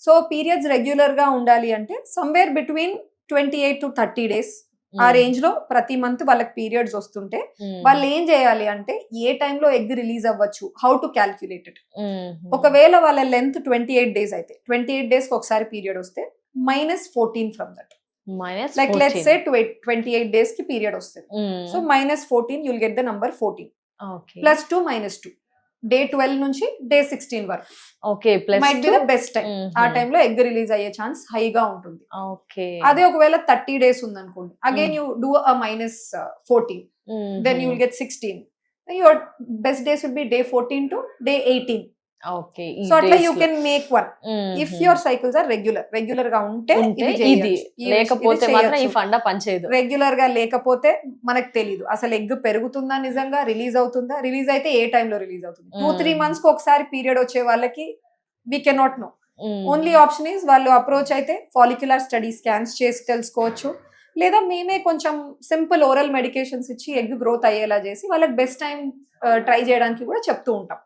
So periods regular గా ఉండాలి అంటే సమ్వేర్ బిట్వీన్ 28 to 30 days ఆ రేంజ్ లో ప్రతి మంత్ వాళ్ళకి పీరియడ్స్ వస్తుంటే వాళ్ళు ఏం చేయాలి అంటే ఏ టైంలో ఎగ్ రిలీజ్ అవ్వచ్చు, హౌ టు క్యాల్కులేట్ ఇట్. ఒకవేళ వాళ్ళ లెంత్ 28 days అయితే 28 days కి ఒకసారి పీరియడ్ వస్తే -14 from that. Like let's say 28 days కి పీరియడ్ వస్తుంది. So -14 you'll get the number 14 +2 -2 day 12 నుంచి డే 16 వరకు. Okay, might be the best time. ఆ టైంలో ఎగ్ రిలీజ్ అయ్యే ఛాన్స్ హైగా ఉంటుంది. అదే ఒకవేళ 30 days ఉందనుకోండి, again you do a -14, then you will get 16. Your best days will be day 14 to day 18. Okay, so అట్లా you can make one if your cycles are regular గా ఉంటే ఇది, లేకపోతే మాత్రం ఈ ఫండా పనిచేయదు. రెగ్యులర్ గా లేకపోతే మనకు తెలీదు అసలు ఎగ్ పెరుగుతుందా, నిజంగా రిలీజ్ అవుతుందా, రిలీజ్ అయితే ఏ టైంలో రిలీజ్ అవుతుంది. 2-3 months కి ఒకసారి పీరియడ్ వచ్చే వాళ్ళకి we cannot know. Only option is వాళ్ళు అప్రోచ్ అయితే ఫాలిక్యులర్ స్టడీ స్కాన్స్ చేసి తెలుసుకోవచ్చు, లేదా మేమే కొంచెం సింపుల్ ఓరల్ మెడికేషన్స్ ఇచ్చి ఎగ్ గ్రోత్ అయ్యేలా చేసి వాళ్ళకి బెస్ట్ టైం ట్రై చేయడానికి కూడా చెప్తూ ఉంటాం.